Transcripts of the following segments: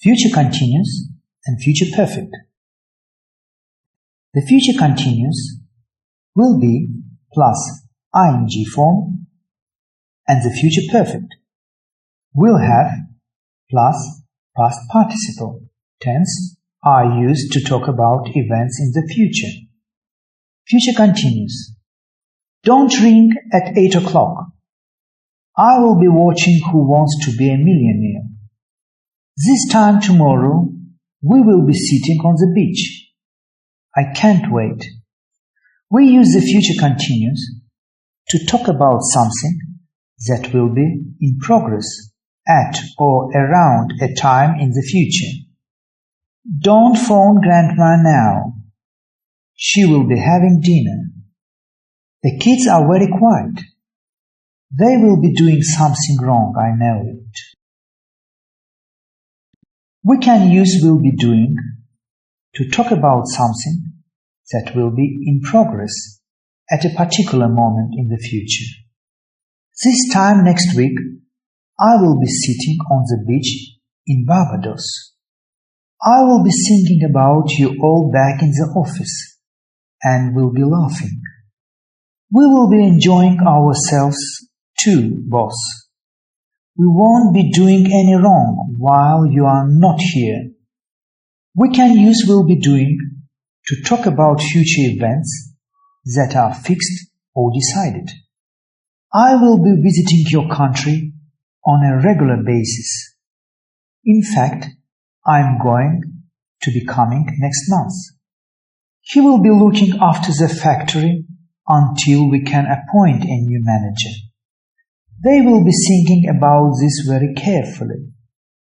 future continuous and future perfect. The future continuous will be plus ing form, and the future perfect will have plus past participle tense are used to talk about events in the future. Future continuous. Don't ring at 8 o'clock. I will be watching Who Wants to Be a Millionaire. This time tomorrow, we will be sitting on the beach. I can't wait. We use the future continuous to talk about something that will be in progress at or around a time in the future. Don't phone Grandma now. She will be having dinner. The kids are very quiet. They will be doing something wrong, I know it. We can use will be doing to talk about something that will be in progress at a particular moment in the future. This time next week, I will be sitting on the beach in Barbados. I will be thinking about you all back in the office and will be laughing. We will be enjoying ourselves too, boss. We won't be doing any wrong while you are not here. We can use will be doing to talk about future events that are fixed or decided. I will be visiting your country on a regular basis. In fact, I'm going to be coming next month. He will be looking after the factory until we can appoint a new manager. They will be thinking about this very carefully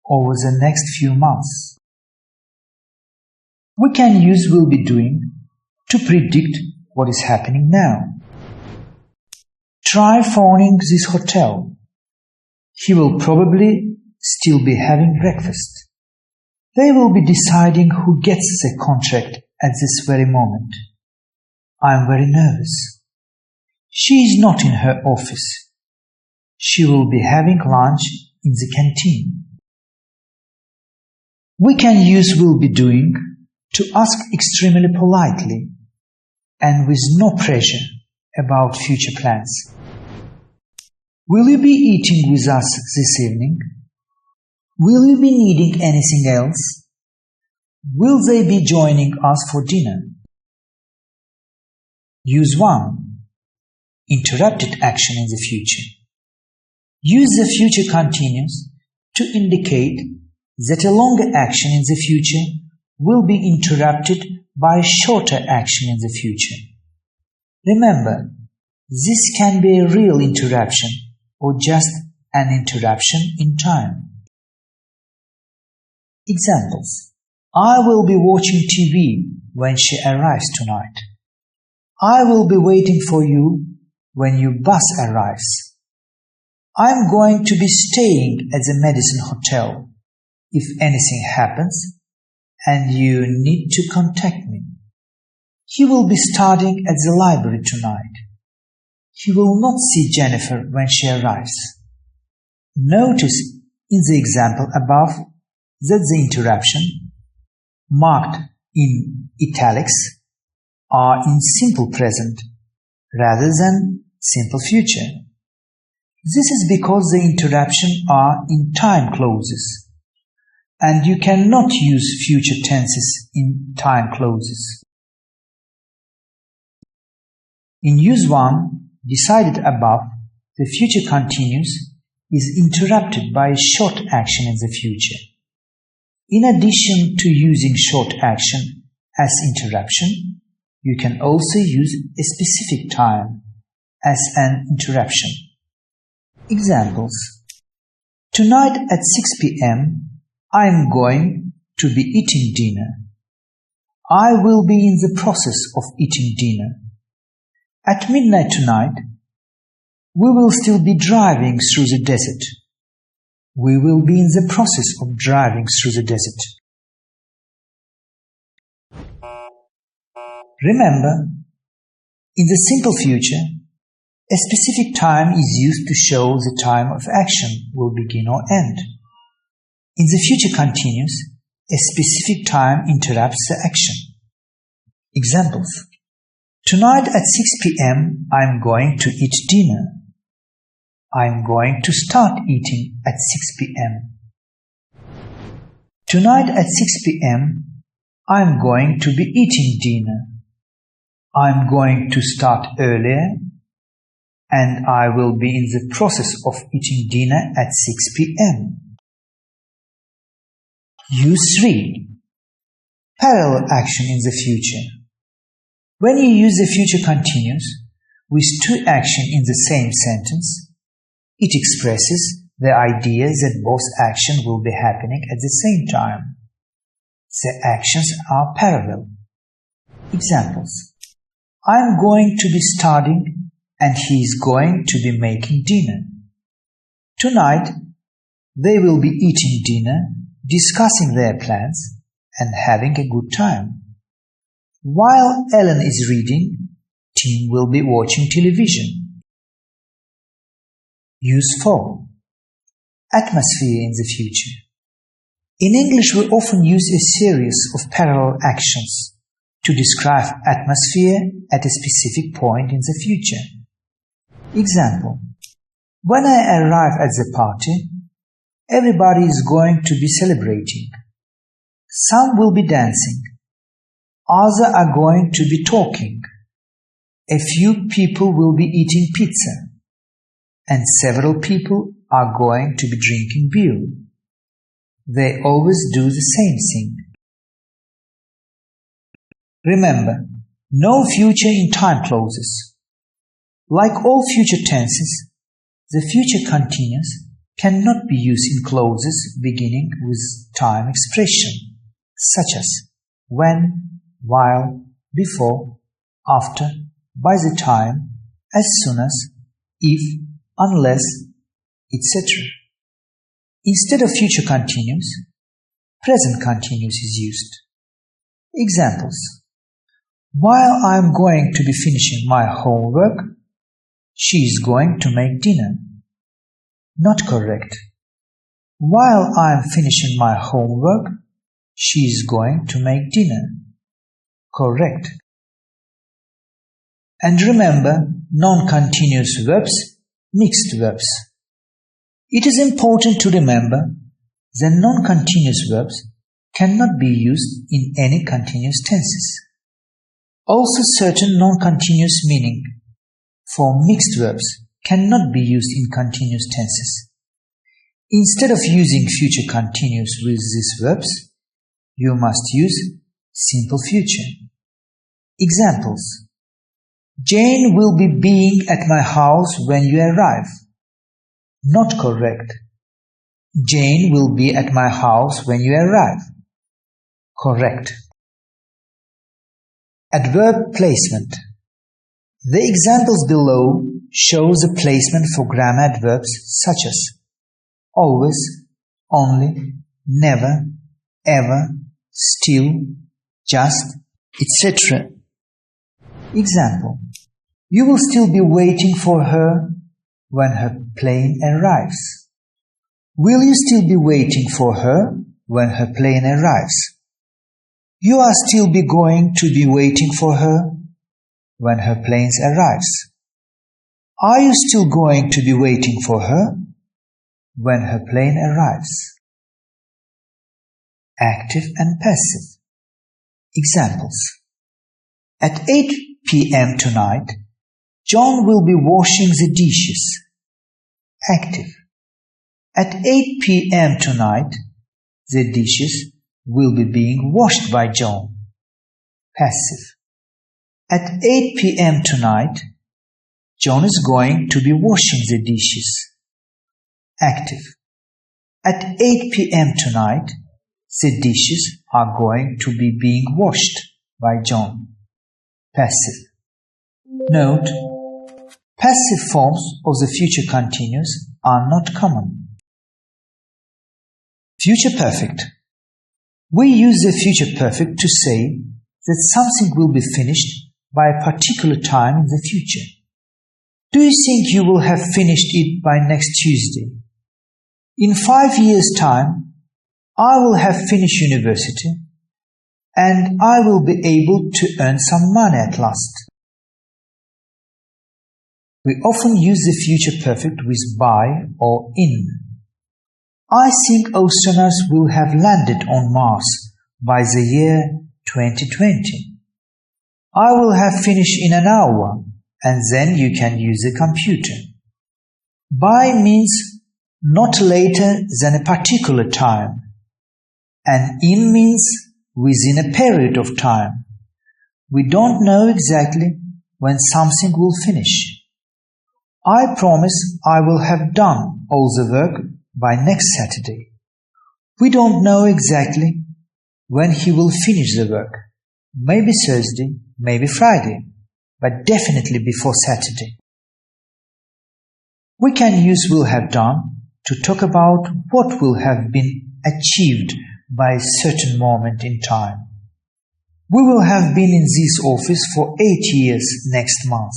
over the next few months. We can use will be doing to predict what is happening now. Try phoning this hotel. He will probably still be having breakfast. They will be deciding who gets the contract at this very moment. I am very nervous. She is not in her office. She will be having lunch in the canteen. We can use will be doing to ask extremely politely and with no pressure about future plans. Will you be eating with us this evening? Will you be needing anything else? Will they be joining us for dinner? Use 1. Interrupted action in the future. Use the future continuous to indicate that a longer action in the future will be interrupted by a shorter action in the future. Remember, this can be a real interruption or just an interruption in time. Examples. I will be watching TV when she arrives tonight. I will be waiting for you when your bus arrives. I'm going to be staying at the Madison Hotel if anything happens and you need to contact me. He will be studying at the library tonight. He will not see Jennifer when she arrives. Notice in the example above that the interruption, marked in italics, are in simple present rather than simple future. This is because the interruption are in time clauses, and you cannot use future tenses in time clauses. In use 1, decided above, the future continuous is interrupted by a short action in the future. In addition to using short action as interruption, you can also use a specific time as an interruption. Examples. Tonight at 6 p.m., I am going to be eating dinner. I will be in the process of eating dinner. At midnight tonight, we will still be driving through the desert. We will be in the process of driving through the desert. Remember, in the simple future, a specific time is used to show the time of action will begin or end. In the future continuous, a specific time interrupts the action. Examples. Tonight at 6 p.m. I'm going to eat dinner. I'm going to start eating at 6 p.m. Tonight at 6 p.m. I'm going to be eating dinner. I'm going to start earlier and I will be in the process of eating dinner at 6 p.m. Use 3. Parallel action in the future. When you use the future continuous with two actions in the same sentence, it expresses the idea that both actions will be happening at the same time. The actions are parallel. Examples. I'm going to be studying and he is going to be making dinner. Tonight, they will be eating dinner, discussing their plans, and having a good time. While Ellen is reading, Tim will be watching television. Use 4. Atmosphere in the future. In English, we often use a series of parallel actions to describe atmosphere at a specific point in the future. Example. When I arrive at the party, everybody is going to be celebrating. Some will be dancing. Others are going to be talking. A few people will be eating pizza. And several people are going to be drinking beer. They always do the same thing. Remember, no future in time clauses. Like all future tenses, the future continuous cannot be used in clauses beginning with time expression, such as when, while, before, after, by the time, as soon as, if, unless, etc. Instead of future continuous, present continuous is used. Examples. While I am going to be finishing my homework, she is going to make dinner. Not correct. While I am finishing my homework, she is going to make dinner. Correct. And remember, non-continuous verbs, mixed verbs. It is important to remember that non-continuous verbs cannot be used in any continuous tenses. Also, certain non-continuous meaning for mixed verbs cannot be used in continuous tenses. Instead of using future continuous with these verbs, you must use simple future. Examples. Jane will be being at my house when you arrive. Not correct. Jane will be at my house when you arrive. Correct. Adverb placement. The examples below show the placement for grammar adverbs such as always, only, never, ever, still, just, etc. Example. You will still be waiting for her when her plane arrives. Will you still be waiting for her when her plane arrives? You are still be going to be waiting for her when her plane arrives. Are you still going to be waiting for her when her plane arrives? Active and passive. Examples. At 8 p.m. tonight, John will be washing the dishes. Active. At 8 p.m. tonight, the dishes will be being washed by John. Passive. At 8 p.m. tonight, John is going to be washing the dishes. Active. At 8 p.m. tonight, the dishes are going to be being washed by John. Passive. Note, passive forms of the future continuous are not common. Future perfect. We use the future perfect to say that something will be finished by a particular time in the future. Do you think you will have finished it by next Tuesday? In 5 years' time, I will have finished university and I will be able to earn some money at last. We often use the future perfect with by or in. I think astronauts will have landed on Mars by the year 2020. I will have finished in an hour, and then you can use the computer. By means not later than a particular time, and in means within a period of time. We don't know exactly when something will finish. I promise I will have done all the work by next Saturday. We don't know exactly when he will finish the work. Maybe Thursday, maybe Friday, but definitely before Saturday. We can use will have done to talk about what will have been achieved by a certain moment in time. We will have been in this office for 8 years next month.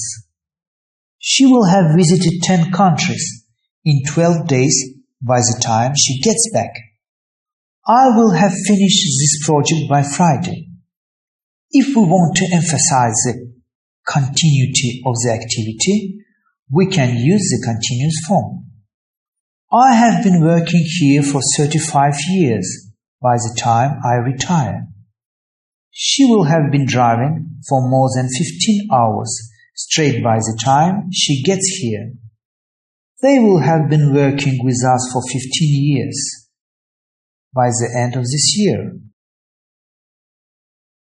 She will have visited 10 countries in 12 days by the time she gets back. I will have finished this project by Friday. If we want to emphasize the continuity of the activity, we can use the continuous form. I have been working here for 35 years by the time I retire. She will have been driving for more than 15 hours straight by the time she gets here. They will have been working with us for 15 years by the end of this year.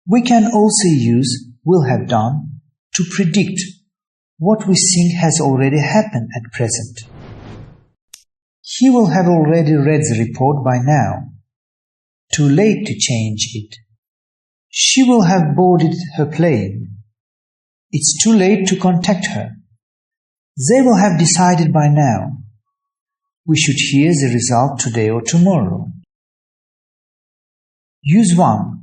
We can also use will have done to predict what we think has already happened at present. He will have already read the report by now. Too late to change it. She will have boarded her plane. It's too late to contact her. They will have decided by now. We should hear the result today or tomorrow. Use 1.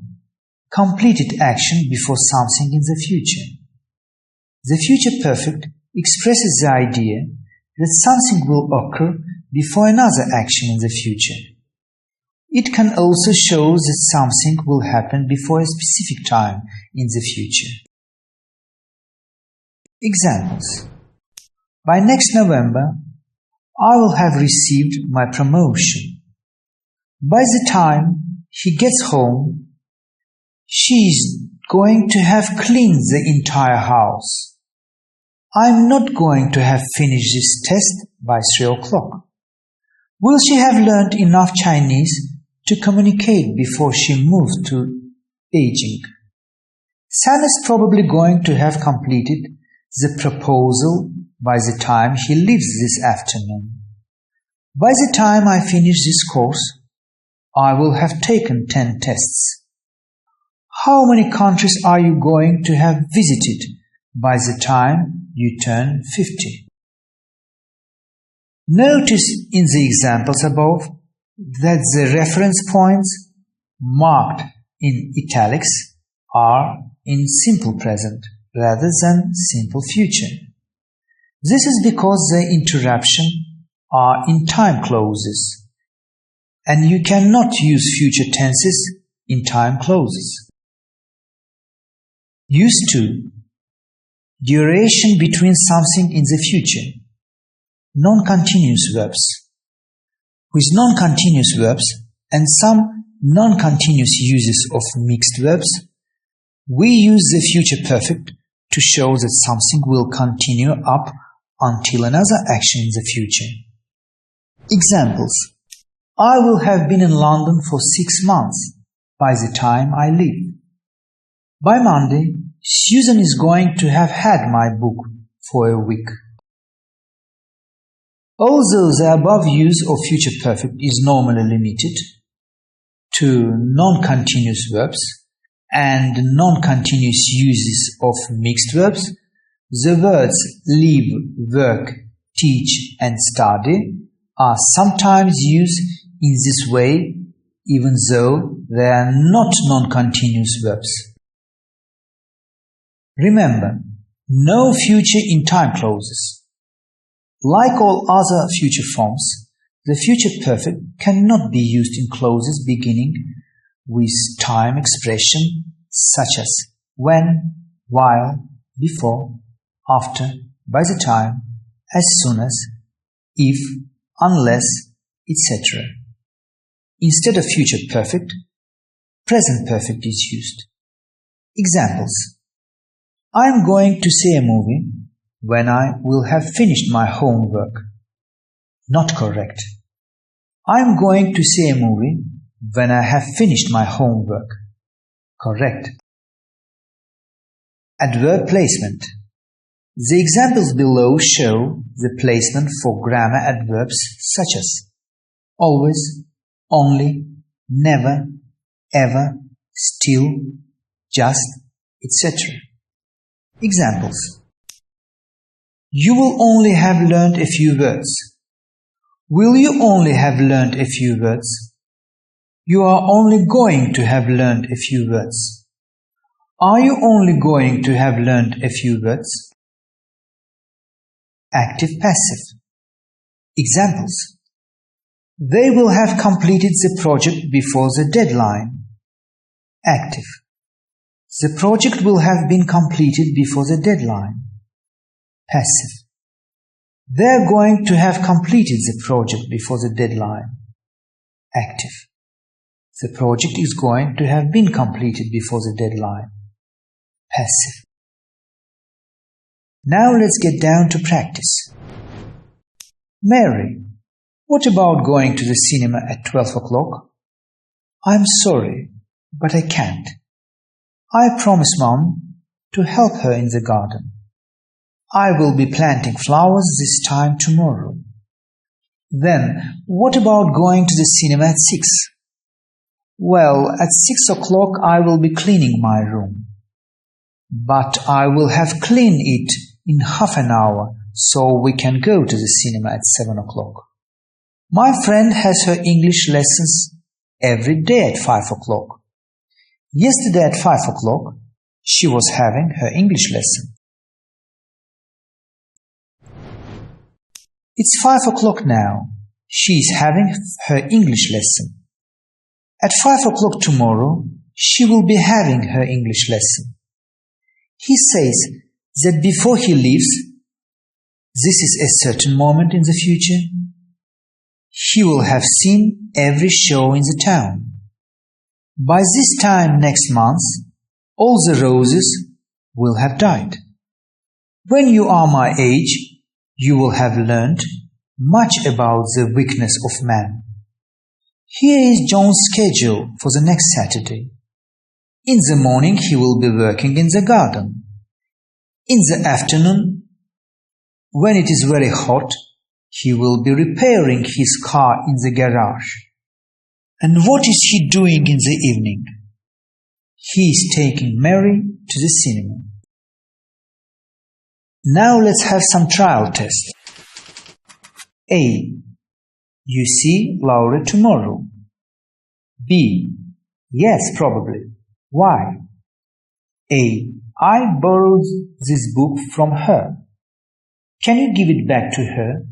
Completed action before something in the future. The future perfect expresses the idea that something will occur before another action in the future. It can also show that something will happen before a specific time in the future. Examples. By next November, I will have received my promotion. By the time he gets home, she is going to have cleaned the entire house. I'm not going to have finished this test by 3 o'clock. Will she have learned enough Chinese to communicate before she moves to Beijing? Sam is probably going to have completed the proposal by the time he leaves this afternoon. By the time I finish this course, I will have taken 10 tests. How many countries are you going to have visited by the time you turn 50? Notice in the examples above that the reference points marked in italics are in simple present rather than simple future. This is because the interruption are in time clauses, and you cannot use future tenses in time clauses. Use 2. Duration between something in the future. Non-continuous verbs. With non-continuous verbs and some non-continuous uses of mixed verbs, we use the future perfect to show that something will continue up until another action in the future. Examples. I will have been in London for 6 months by the time I leave. By Monday, Susan is going to have had my book for a week. Although the above use of future perfect is normally limited to non-continuous verbs and non-continuous uses of mixed verbs, the words live, work, teach and study are sometimes used in this way even though they are not non-continuous verbs. Remember, no future in time clauses. Like all other future forms, the future perfect cannot be used in clauses beginning with time expression such as when, while, before, after, by the time, as soon as, if, unless, etc. Instead of future perfect, present perfect is used. Examples: I am going to see a movie when I will have finished my homework. Not correct. I am going to see a movie when I have finished my homework. Correct. Adverb placement. The examples below show the placement for grammar adverbs such as always, only, never, ever, still, just, etc. Examples: you will only have learned a few words. Will you only have learned a few words? You are only going to have learned a few words. Are you only going to have learned a few words? Active passive. Examples: they will have completed the project before the deadline. Active: the project will have been completed before the deadline. Passive: they are going to have completed the project before the deadline. Active: the project is going to have been completed before the deadline. Passive. Now let's get down to practice. Mary, what about going to the cinema at 12 o'clock? I'm sorry, but I can't. I promised Mom to help her in the garden. I will be planting flowers this time tomorrow. Then, what about going to the cinema at 6? Well, at 6 o'clock I will be cleaning my room. But I will have cleaned it in half an hour, so we can go to the cinema at 7 o'clock. My friend has her English lessons every day at 5 o'clock. Yesterday at 5 o'clock, she was having her English lesson. It's 5 o'clock now. She is having her English lesson. At 5 o'clock tomorrow, she will be having her English lesson. He says that before he leaves, this is a certain moment in the future, he will have seen every show in the town. By this time next month, all the roses will have died. When you are my age, you will have learned much about the weakness of man. Here is John's schedule for the next Saturday. In the morning he will be working in the garden. In the afternoon, when it is very hot, he will be repairing his car in the garage. And what is he doing in the evening? He is taking Mary to the cinema. Now let's have some trial tests. A. You see Laura tomorrow. B. Yes, probably. Why? A. I borrowed this book from her. Can you give it back to her?